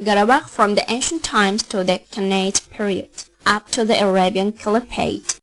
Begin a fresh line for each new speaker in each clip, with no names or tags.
GARABAGH from the ancient times to the Khanate period, up to the Arabian Caliphate.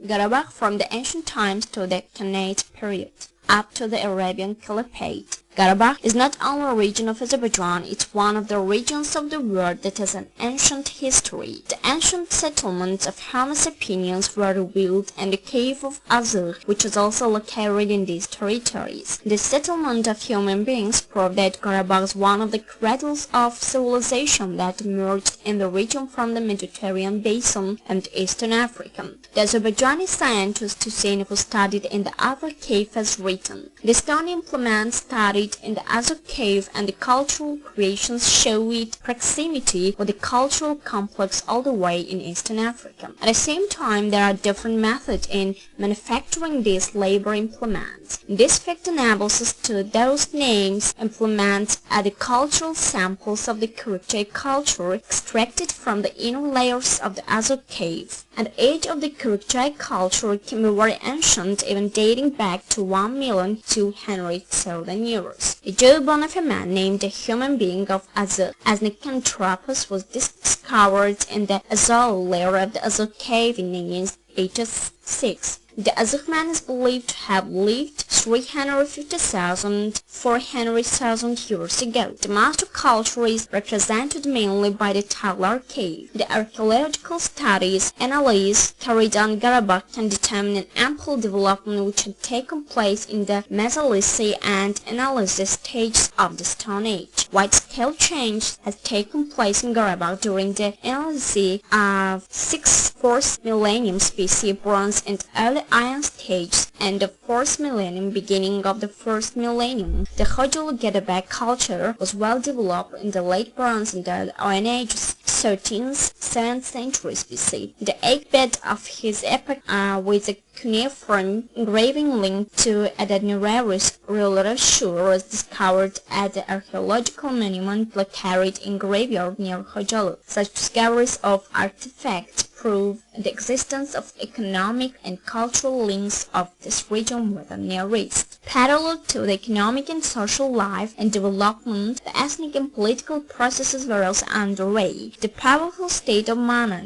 GARABAGH from the ancient times to the Khanate period, up to the Arabian Caliphate. GARABAGH is not only a region of Azerbaijan, it's one of the regions of the world that has an ancient history. The ancient settlements of Homo sapiens were revealed in the cave of Azur, which is also located in these territories. The settlement of human beings proved that GARABAGH is one of the cradles of civilization that emerged in the region from the Mediterranean basin and Eastern Africa. The Azerbaijani scientist Hussein, who studied in the Azur cave, has written, "The stone implements studied in the Azur cave and the cultural creations show its proximity with the cultural complex all the way in Eastern Africa. At the same time, there are different methods in manufacturing these labor implements. This fact enables us to those names implements are the cultural samples of the Karachay culture extracted from the inner layers of the Azur cave. And the age of the Karachay culture can be very ancient, even dating back to 1,200,000 years. The jawbone of a man named the human being of Azur as Nicanthropus was discovered in the Azul layer of the Azur cave in 1986. The Azur man is believed to have lived 350,000 to 400,000 years ago. The master culture is represented mainly by the Talar cave. The archaeological studies analysis carried on GARABAGH can determine an ample development which had taken place in the Mesolithic and Analysis stages of the Stone Age. Wide-scale change has taken place in GARABAGH during the Analysis of 4th millennium BC Bronze and early Iron stages and the 4th millennium beginning of the 1st millennium. The GARABAGH culture was well developed in the late Bronze and the Iron Ages, 13th, 7th centuries BC. The egg bed of his epoch with a cuneiform engraving linked to Adad-Niraris ruler of Shur was discovered at the archaeological monument located in graveyard near Hojalu. Such discoveries of artifacts prove the existence of economic and cultural links of this region with the Near East. Parallel to the economic and social life and development, the ethnic and political processes were also underway. The powerful state of Mana,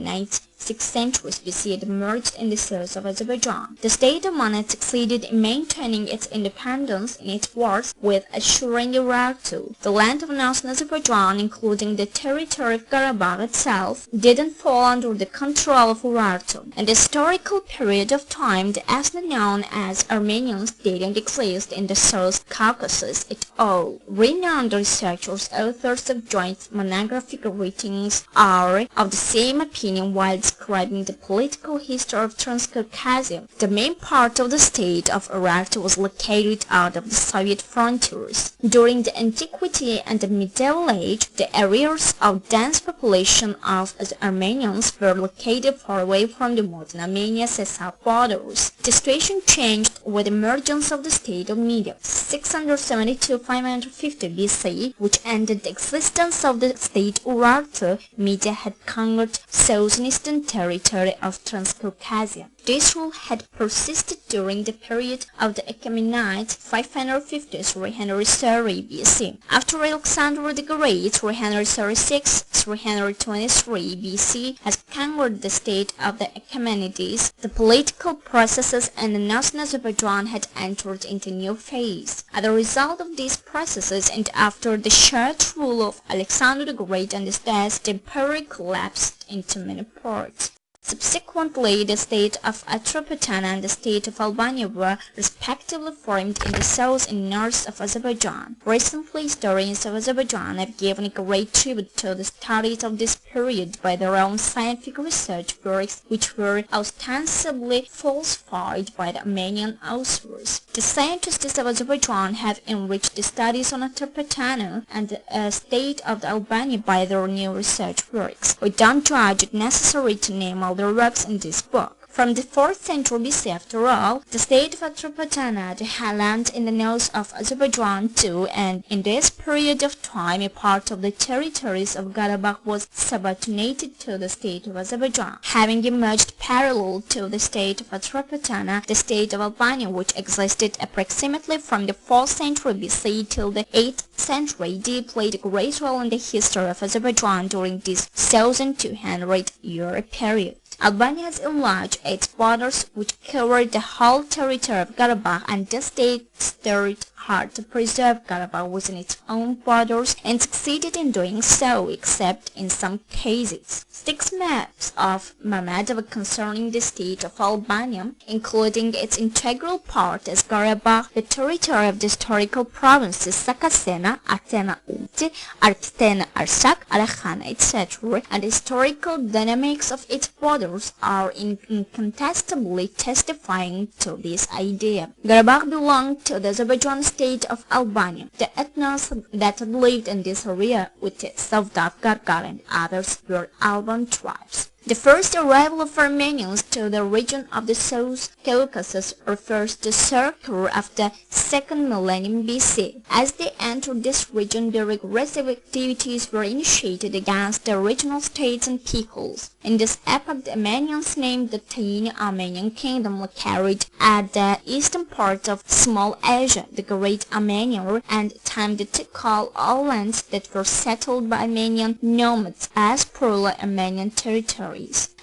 6th century BC, had emerged in the south of Azerbaijan. The state of Mana succeeded in maintaining its independence in its wars with assuring Urartu. The land of northern Azerbaijan, including the territory of GARABAGH itself, didn't fall under the control of Urartu. In the historical period of time, the ethnic known as Armenians didn't exist in the South Caucasus at all. Renowned researchers, authors of joint monographic writings, are of the same opinion while describing the political history of Transcaucasia. The main part of the state of Urartu was located out of the Soviet frontiers. During the Antiquity and the Medieval Age, the areas of dense population of Armenians were located far away from the modern Armenia's south borders. The situation changed with the emergence of the state of Media, 672-550 BC, which ended the existence of the state Urartu. Media had conquered southern eastern territory of Transcaucasia. This rule had persisted during the period of the Achaemenids 550-330 BC. After Alexander the Great, 336-323 BC, has conquered the state of the Achaemenids, the political processes in the northern Azerbaijan had entered into a new phase. As a result of these processes and after the short rule of Alexander the Great and his death, the empire collapsed into many parts. Subsequently, the state of Atropatana and the state of Albania were respectively formed in the south and north of Azerbaijan. Recently, historians of Azerbaijan have given a great tribute to the studies of this period by their own scientific research works, which were ostensibly falsified by the Armenian authors. The scientists of Azerbaijan have enriched the studies on Atropatana and the state of Albania by their new research works. We don't judge it necessary to name all the works in this book. from the 4th century BC. After all, the state of Atropatana, the highland in the north of Azerbaijan too, and in this period of time a part of the territories of Karabakh was subordinated to the state of Azerbaijan, having emerged parallel to the state of Atropatana, the state of Albania, which existed approximately from the 4th century BC till the 8th century AD, played a great role in the history of Azerbaijan during this 1200-year period. Albania has enlarged its borders, which covered the whole territory of Karabakh, and the state stirred hard to preserve Karabakh within its own borders and succeeded in doing so, except in some cases. 6 maps of Mammadov concerning the state of Albania, including its integral part as Garabagh, the territory of the historical provinces Sakasena, Athena Uti, Arktena Arsak, Arakhana, etc., and the historical dynamics of its borders are incontestably testifying to this idea. Karabakh belonged to the Azerbaijan state of Albania. The ethnos that lived in this area, with the Savdav, Gargar, and others, were Alban tribes. The first arrival of Armenians to the region of the South Caucasus refers to circa of the 2nd millennium BC. As they entered this region, the regressive activities were initiated against the regional states and peoples. In this epoch, the Armenians named the tiny Armenian kingdom carried at the eastern part of Small Asia, the Great Armenia, and attempted to call all lands that were settled by Armenian nomads as pro-Armenian territory.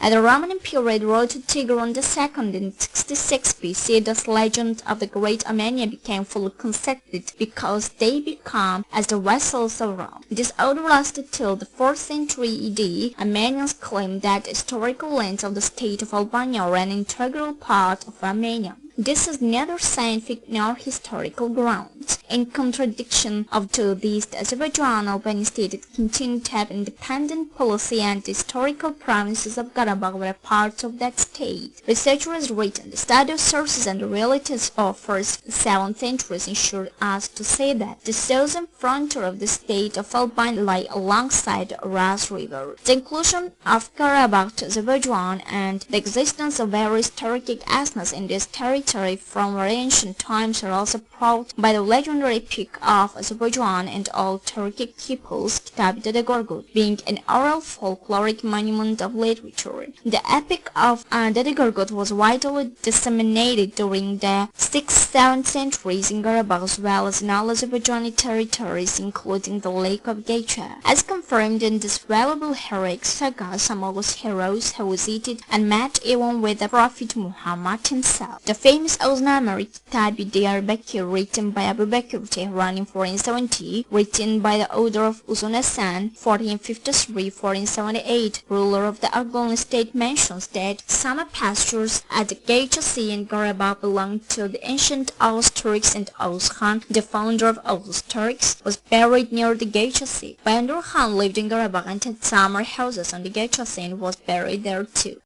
At the Roman period, wrote Tigran II in 66 BC, this legend of the Great Armenia became fully consecrated because they became as the vassals of Rome. This order lasted till the 4th century AD. Armenians claimed that the historical lands of the state of Albania were an integral part of Armenia. This is neither scientific nor historical grounds. In contradiction to this, the Azerbaijan Albanian state continued to have independent policy, and the historical provinces of Karabakh were parts of that state. Researchers written the study of sources and the realities of 1st and 7th centuries ensured us to say that the southern frontier of the state of Albania lay alongside the Ras River. The inclusion of Karabakh to Azerbaijan and the existence of various Turkic ethnos in this territory from very ancient times are also proved by the legendary epic of Azerbaijan and all Turkic peoples, Kitab Dede Gorgut, being an oral folkloric monument of literature. The epic of Dede Gorgut was widely disseminated during the 6th-7th centuries in Karabakh as well as in all Azerbaijani territories, including the Lake of Gecha. As confirmed in this valuable heroic saga, some of those heroes have visited and met even with the Prophet Muhammad himself. The famous Oznamari Kitab Diyarbakir, written by Abu Bakr Tehran in 1470, written by the order of Uzun Hasan, 1453-1478, ruler of the Argonian state, mentions that summer pastures at the Gecha Sea in Garabagh belonged to the ancient Oghuz Turks, and Oghuz Khan, the founder of Oghuz Turks, was buried near the Gecha Sea. Bayandur Khan lived in Garabagh and had summer houses on the Gecha Sea and was buried there too.